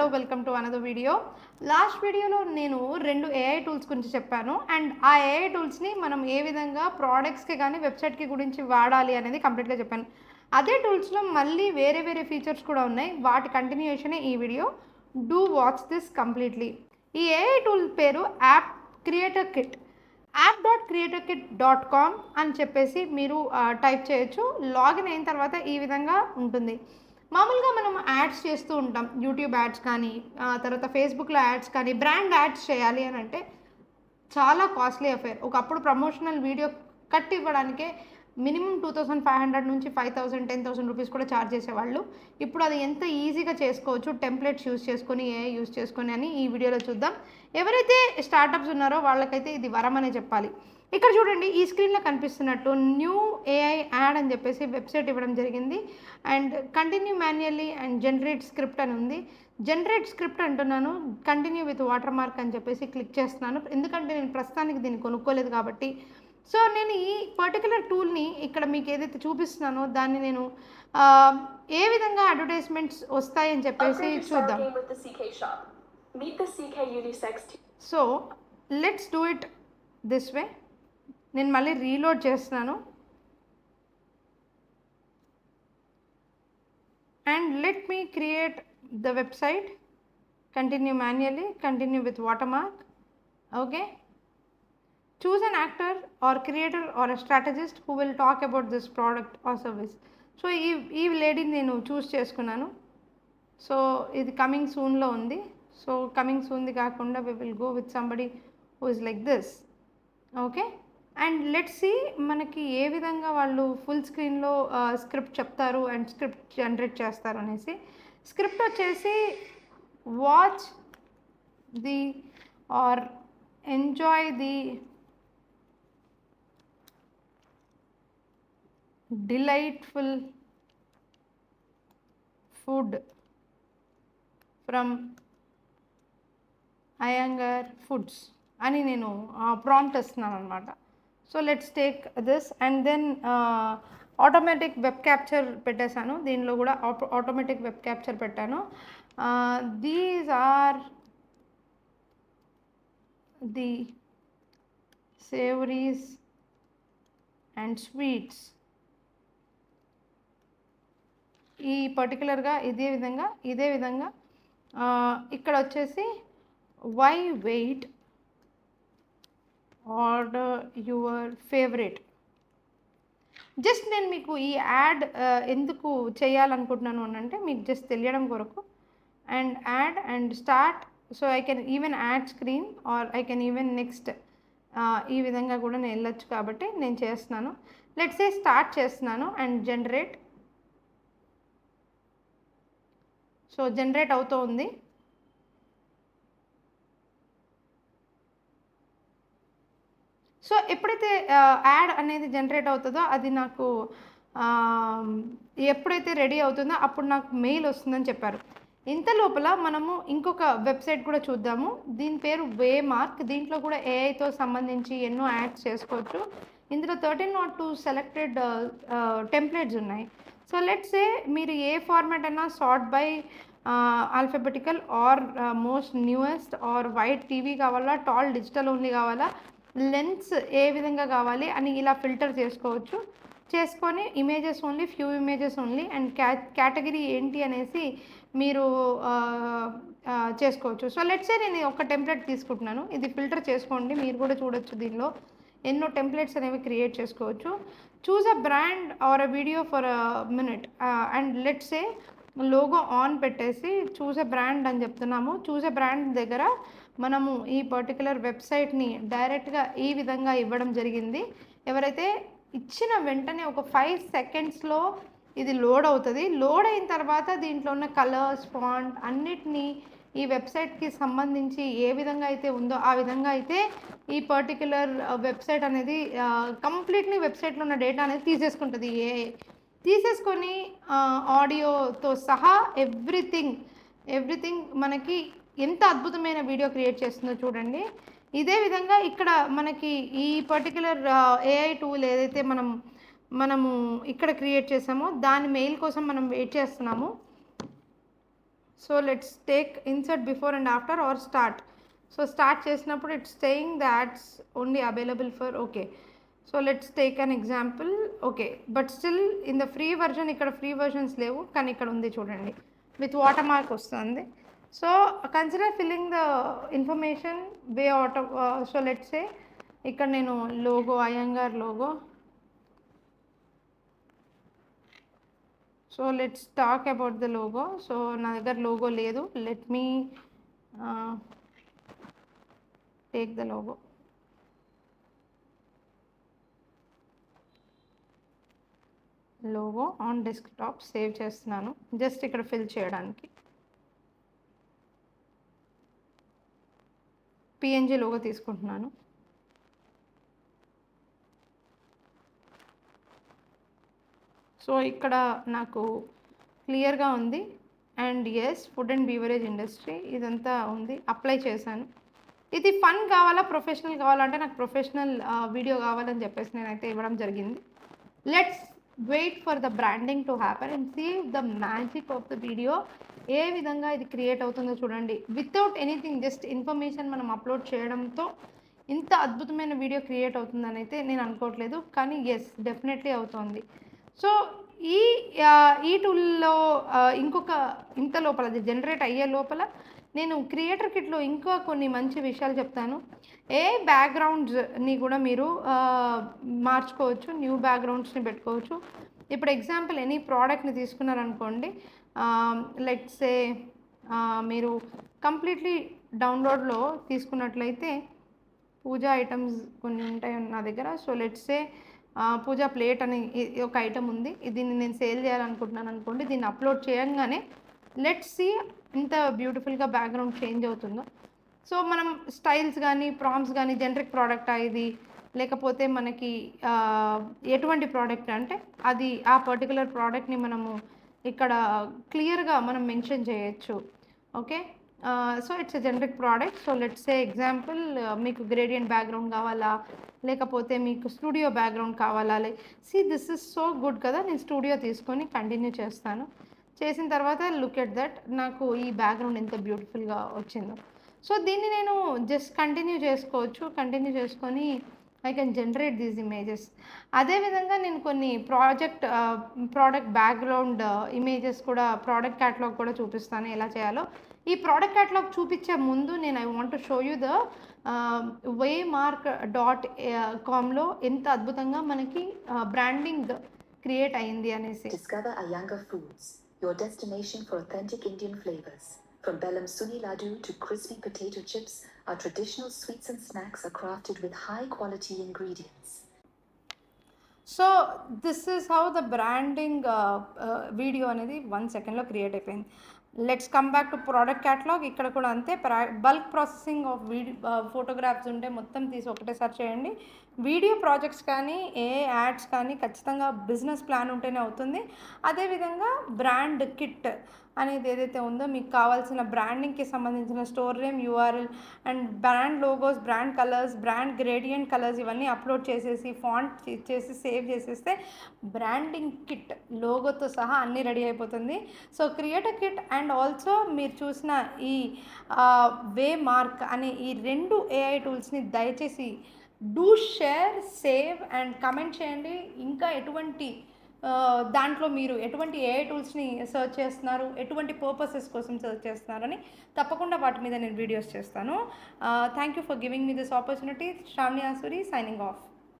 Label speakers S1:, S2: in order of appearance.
S1: Hello welcome to another video. Last వీడియోలో నేను 2 AI tools గురించి చెప్పాను అండ్ ఆ ఏఐ టూల్స్ని మనం ఏ విధంగా ప్రోడక్ట్స్కి కానీ వెబ్సైట్కి గురించి వాడాలి అనేది కంప్లీట్గా చెప్పాను. అదే టూల్స్లో మళ్ళీ వేరే వేరే ఫీచర్స్ కూడా ఉన్నాయి. వాటి కంటిన్యూషనే ఈ video. Do watch this completely. ఈ ఏఐ టూల్ పేరు యాప్ క్రియేటర్ కిట్. app.creatorkit.com అని చెప్పేసి మీరు టైప్ చేయొచ్చు. లాగిన్ అయిన తర్వాత ఈ విధంగా ఉంటుంది. మామూలుగా మనం యాడ్స్ చేస్తూ ఉంటాం, యూట్యూబ్ యాడ్స్ కానీ తర్వాత ఫేస్బుక్లో యాడ్స్ కానీ బ్రాండ్ యాడ్స్ చేయాలి అని అంటే చాలా కాస్ట్లీ అఫేర్. ఒకప్పుడు ప్రమోషనల్ వీడియో కట్ ఇవ్వడానికే మినిమం 2500 నుంచి 5000 10,000 రూపీస్ కూడా ఛార్జ్ చేసేవాళ్ళు. ఇప్పుడు అది ఎంత ఈజీగా చేసుకోవచ్చు టెంప్లెట్స్ యూస్ చేసుకొని, ఏఐ యూస్ చేసుకొని అని ఈ వీడియోలో చూద్దాం. ఎవరైతే స్టార్టప్స్ ఉన్నారో వాళ్ళకైతే ఇది వరం అనే చెప్పాలి. ఇక్కడ చూడండి, ఈ స్క్రీన్లో కనిపిస్తున్నట్టు న్యూ ఏఐ యాడ్ అని చెప్పేసి వెబ్సైట్ ఇవ్వడం జరిగింది. And continue manually and generate script అని ఉంది. జనరేట్ స్క్రిప్ట్ అంటున్నాను, కంటిన్యూ విత్ వాటర్ మార్క్ అని చెప్పేసి క్లిక్ చేస్తున్నాను. ఎందుకంటే నేను ప్రస్తుతానికి దీన్ని కొనుక్కోలేదు కాబట్టి. సో నేను ఈ పర్టికులర్ టూల్ని ఇక్కడ మీకు ఏదైతే చూపిస్తున్నానో దాన్ని నేను ఏ విధంగా అడ్వర్టైజ్మెంట్స్ వస్తాయని చెప్పేసి చూద్దాం. So let's do it this way. నేను మళ్ళీ రీలోడ్ చేస్తున్నాను and let me create the website. Continue manually, continue with water mark. Okay, choose an actor or creator or a strategist who will talk about this product or service. So ఈ లేడీని నేను చూస్ చేసుకున్నాను. So ఇది coming సూన్లో ఉంది. So coming సూన్ది కాకుండా we will go with somebody who is like this. Okay, and let's see మనకి ఏ విధంగా వాళ్ళు ఫుల్ స్క్రీన్లో స్క్రిప్ట్ చెప్తారు అండ్ స్క్రిప్ట్ జనరేట్ చేస్తారు అనేసి. స్క్రిప్ట్ వచ్చేసి watch the or enjoy the delightful food from Iyengar Foods అని నేను ప్రాంప్ట్ ఇస్తున్నాను అనమాట. So let's take this and then automatic web capture పెట్టేశాను. దీనిలో కూడా ఆటోమేటిక్ వెబ్ క్యాప్చర్ పెట్టాను. These are the savouries and sweets. ఈ పర్టికులర్గా ఇదే విధంగా ఇక్కడ వచ్చేసి why wait order your favourite. Just నేను మీకు ఈ యాడ్ ఎందుకు చేయాలనుకుంటున్నాను అని అంటే మీకు జస్ట్ తెలియడం కొరకు. And add and start. So I can even add screen or I can even next ఈ విధంగా కూడా నేను వెళ్ళొచ్చు కాబట్టి నేను చేస్తున్నాను. లెట్స్ సే స్టార్ట్ చేస్తున్నాను అండ్ జనరేట్. సో జనరేట్ అవుతూ ఉంది. సో ఎప్పుడైతే యాడ్ అనేది జనరేట్ అవుతుందో అది నాకు ఎప్పుడైతే రెడీ అవుతుందో అప్పుడు నాకు మెయిల్ వస్తుందని చెప్పారు. ఇంత లోపల మనము ఇంకొక వెబ్సైట్ కూడా చూద్దాము. దీని పేరు వేమార్క్. దీంట్లో కూడా ఏఐతో సంబంధించి ఎన్నో యాడ్స్ చేసుకోవచ్చు. ఇందులో 1302 సెలెక్టెడ్ టెంప్లెట్స్ ఉన్నాయి. సో లెట్స్ సే మీరు ఏ ఫార్మాట్ అయినా sort by alphabetical or most newest or wide TV కావాలా, టాల్ డిజిటల్ ఓన్లీ కావాలా, లెన్స్ ఏ విధంగా కావాలి అని ఇలా ఫిల్టర్ చేసుకోవచ్చు. చేసుకొని images only, few images only and category ఏంటి అనేసి మీరు చేసుకోవచ్చు. సో లెట్స్ సే నేను ఒక టెంప్లెట్ తీసుకుంటున్నాను. ఇది ఫిల్టర్ చేసుకోండి, మీరు కూడా చూడొచ్చు. దీనిలో ఎన్నో టెంప్లెట్స్ అనేవి క్రియేట్ చేసుకోవచ్చు. Choose a brand or a video for a minute and let's say logo on పెట్టేసి చూస్ ఎ బ్రాండ్ అని చెప్తున్నాము. చూస్ ఎ బ్రాండ్ దగ్గర మనము ఈ పర్టికులర్ వెబ్సైట్ని డైరెక్ట్గా ఈ విధంగా ఇవ్వడం జరిగింది. ఎవరైతే ఇచ్చిన వెంటనే ఒక 5 సెకండ్స్లో ఇది లోడ్ అవుతుంది. లోడ్ అయిన తర్వాత దీంట్లో ఉన్న కలర్స్, ఫాంట్ అన్నిటినీ ఈ వెబ్సైట్కి సంబంధించి ఏ విధంగా అయితే ఉందో ఆ విధంగా అయితే ఈ పర్టికులర్ వెబ్సైట్ అనేది కంప్లీట్లీ వెబ్సైట్లో ఉన్న డేటా అనేది తీసేసుకుంటుంది. తీసేసుకొని ఆడియోతో సహా ఎవ్రీథింగ్ మనకి ఎంత అద్భుతమైన వీడియో క్రియేట్ చేస్తుందో చూడండి. ఇదే విధంగా ఇక్కడ మనకి ఈ పర్టికులర్ ఏఐ టూల్ ఏదైతే మనము ఇక్కడ క్రియేట్ చేసామో దాని మెయిల్ కోసం మనం వెయిట్ చేస్తున్నాము. So let's take insert before and after or start. So start చేసినప్పుడు it's saying that's only available for okay. So let's take an example. Okay, but still in the free version ఇక్కడ free versions లేవు, కానీ ఇక్కడ ఉంది చూడండి, with watermark వస్తుంది. So consider filling the information way auto. So let's say ఇక్కడ నేను logo, Iyengar logo. So let's talk about the logo. So నా దగ్గర లోగో లేదు, let me take the logo. Logo on desktop save చేస్తున్నాను just ఇక్కడ fill చేయడానికి. PNG logo తీసుకుంటున్నాను. So ఇక్కడ నాకు క్లియర్గా ఉంది. And yes, food and beverage industry ఇదంతా ఉంది, అప్లై చేశాను. ఇది ఫన్ కావాలా ప్రొఫెషనల్ కావాలంటే నాకు ప్రొఫెషనల్ వీడియో కావాలని చెప్పేసి నేనైతే ఇవ్వడం జరిగింది. Let's wait for the branding to happen and see the magic of the video. ఏ విధంగా ఇది క్రియేట్ అవుతుందో చూడండి. వితౌట్ ఎనీథింగ్, జస్ట్ ఇన్ఫర్మేషన్ మనం అప్లోడ్ చేయడంతో ఇంత అద్భుతమైన వీడియో క్రియేట్ అవుతుందని అయితే నేను అనుకోవట్లేదు, కానీ ఎస్, డెఫినెట్లీ అవుతుంది. సో ఈ టూల్లో ఇంకొక ఇంత లోపల అది జనరేట్ అయ్యే లోపల నేను క్రియేటర్ కిట్లో ఇంకా కొన్ని మంచి విషయాలు చెప్తాను. బ్యాక్గ్రౌండ్స్ని కూడా మీరు మార్చుకోవచ్చు, న్యూ బ్యాక్గ్రౌండ్స్ని పెట్టుకోవచ్చు. ఇప్పుడు ఎగ్జాంపుల్ ఎనీ ప్రోడక్ట్ని తీసుకున్నారనుకోండి, లెట్స్ సే మీరు కంప్లీట్లీ డౌన్లోడ్లో తీసుకున్నట్లయితే పూజా ఐటమ్స్ కొన్ని ఉంటాయి నా దగ్గర. So let's say puja plate అని ఒక ఐటమ్ ఉంది, దీన్ని నేను సేల్ చేయాలనుకుంటున్నాను అనుకోండి. దీన్ని అప్లోడ్ చేయంగానే లెట్స్ సీ ఇంత బ్యూటిఫుల్గా బ్యాక్గ్రౌండ్ చేంజ్ అవుతుందో. సో మనం స్టైల్స్ కానీ ప్రాంప్ట్స్ కానీ జనరిక్ ప్రోడక్ట్ ఇది, లేకపోతే మనకి ఎటువంటి ప్రోడక్ట్ అంటే అది ఆ పర్టికులర్ ప్రోడక్ట్ని మనము ఇక్కడ క్లియర్గా మనం మెన్షన్ చేయొచ్చు. Okay, so it's a generic product. So let's say example మీకు గ్రేడియంట్ బ్యాక్గ్రౌండ్ కావాలా, లేకపోతే మీకు స్టూడియో బ్యాక్గ్రౌండ్ కావాలా. See this is so good కదా. నేను స్టూడియో తీసుకొని కంటిన్యూ చేస్తాను. చేసిన తర్వాత లుక్ ఎట్ దట్, నాకు ఈ బ్యాక్గ్రౌండ్ ఎంత బ్యూటిఫుల్గా వచ్చిందో. సో దీన్ని నేను జస్ట్ కంటిన్యూ చేసుకోవచ్చు. కంటిన్యూ చేసుకొని I can generate these images. అదేవిధంగా నేను కొన్ని ప్రోడక్ట్ బ్యాక్గ్రౌండ్ ఇమేజెస్ కూడా, ప్రోడక్ట్ క్యాటలాగ్ కూడా చూపిస్తాను ఎలా చేయాలో. ఈ ప్రోడక్ట్ క్యాటలాగ్ చూపించే ముందు నేను I want to show you the waymark.comలో ఎంత అద్భుతంగా మనకి బ్రాండింగ్ క్రియేట్ అయింది అనేసి.
S2: Discover Iyengar Foods, your destination for authentic Indian flavors. From Bellam Suni Laddu to crispy potato chips, our traditional sweets and snacks are crafted with high-quality ingredients.
S1: So this is how the branding video అనేది 1 సెకండ్లో create అయిపోయింది. Let's come back to product catalogue. ఇక్కడ కూడా అంతే, bulk processing of photographs ఉంటే మొత్తం తీసి ఒకటే సెర్చ్ చేయండి. వీడియో ప్రాజెక్ట్స్ కానీ యాడ్స్ కానీ ఖచ్చితంగా బిజినెస్ ప్లాన్ ఉంటేనే అవుతుంది. అదేవిధంగా బ్రాండ్ కిట్ అనేది ఏదైతే ఉందో, మీకు కావాల్సిన బ్రాండింగ్కి సంబంధించిన store name, URL and brand logos, brand colours, brand gradient colours ఇవన్నీ అప్లోడ్ చేసేసి ఫాంట్ ఇచ్చేసి సేవ్ చేసేస్తే బ్రాండింగ్ కిట్ లోగోతో సహా అన్నీ రెడీ అయిపోతుంది. So create a kit and also మీరు చూసిన ఈ వేమార్క్ అనే ఈ 2 AI టూల్స్ని దయచేసి do share, save and comment చేయండి. ఇంకా ఎటువంటి దాంట్లో మీరు ఎటువంటి AI టూల్స్ని సర్చ్ చేస్తున్నారు, ఎటువంటి పర్పసెస్ కోసం సర్చ్ చేస్తున్నారని తప్పకుండా వాటి మీద నేను వీడియోస్ చేస్తాను. Thank you for giving me this opportunity. Sravani Asuri signing of.